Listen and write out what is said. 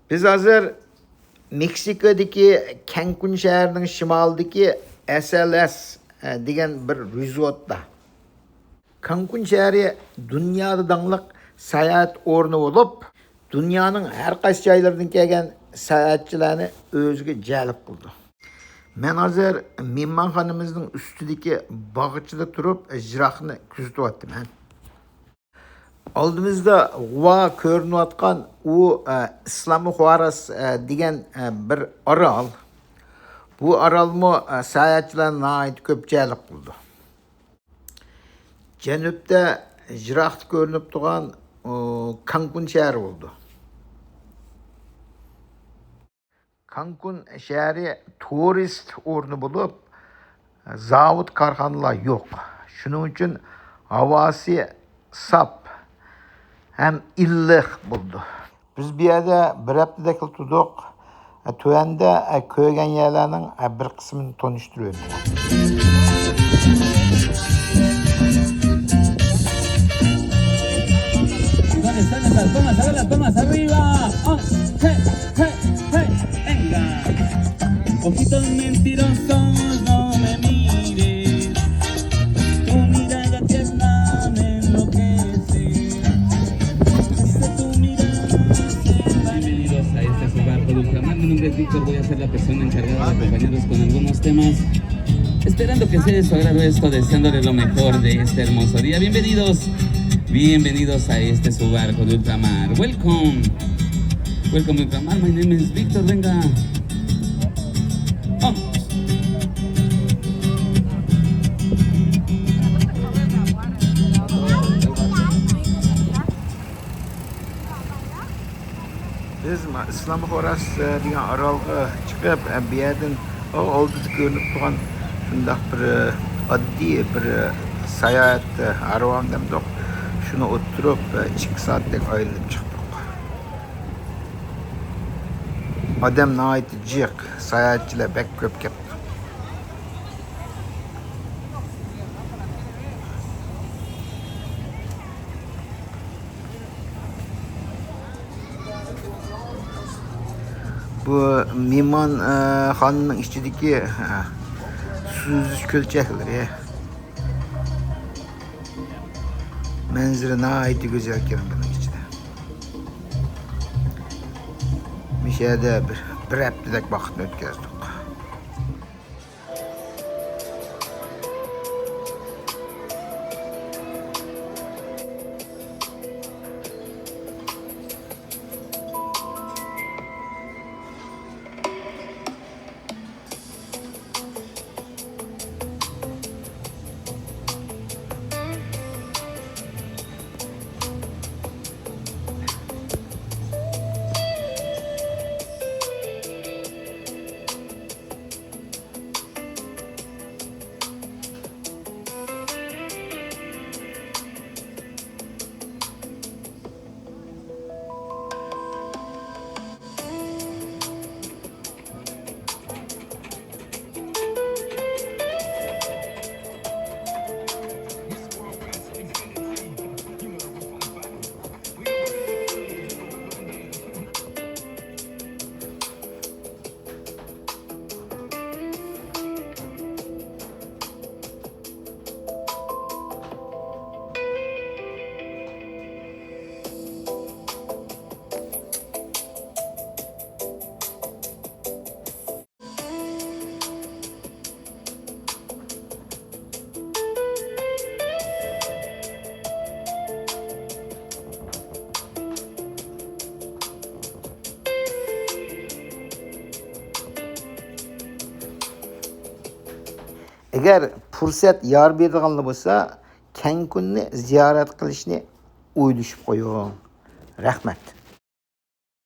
Biz hozir Meksikadagi Cancun shahrining shimolidagi SLS degan bir rezortda. Cancun shahri dunyoda dangliq sayohat o'rni bo'lib, dunyoning har qaysi joylaridan kelgan sayohatchilarni o'ziga jalb qildi. Men hozir mehmonxonamizning ustidagi bog'ichida turib, ijroqni kuzatyapman. Oldimizda G'uva ko'rinayotgan u Islomi Xuaras degan bir orol. Bu orolmi sayohatchilarni ko'p jalb qildi. Janubda ijroqda ko'rinib turgan Cancun shahri bo'ldi. Cancun shahri turist o'rni bo'lib, zavod korxonalar yo'q. Shuning uchun havosi sap hem illiq bo'ldi. Biz bu yerda bir haftadak turdik. Tuvanda ko'rgan yerlarning bir qismini tanishtirib ¿Dónde están esas tomas? A ver las tomas arriba. Oh, hey, hey, hey, venga. Ojitos mentirosos, no me mires. Tu mirada tierna me enloquece. Desde tu mirada bienvenidos a este su barco de ultramar. Mi nombre es Víctor, voy a ser la persona encargada de acompañarlos con algunos temas. Esperando que sea de su agrado esto, deseándoles lo mejor de este hermoso día. Bienvenidos a este su barco de ultramar. Welcome ultramar. My name is Víctor. Venga. Oh. Biz Islomi Xuaras degan orolga chiqib, bu yerdan oldida ko'rinib turgan shundoq bir oddiy bir sayohat arvon demdik. Shuni o'tirib 2 soatdek aylanib chiqdik. Odam nihoyat jiq, sayohatchilar bek ko'p keldi. Bu mehmonxonaning ichidagi suzish ko'lchaklari. Manzara nihoyat go'zal ekan buning ichida. Mishada bir haftadak vaqtni o'tkazdik. Agar fursat yor beradigan bo'lsa, Cancunni ziyorat qilishni o'ylashib qo'ying. Rahmat.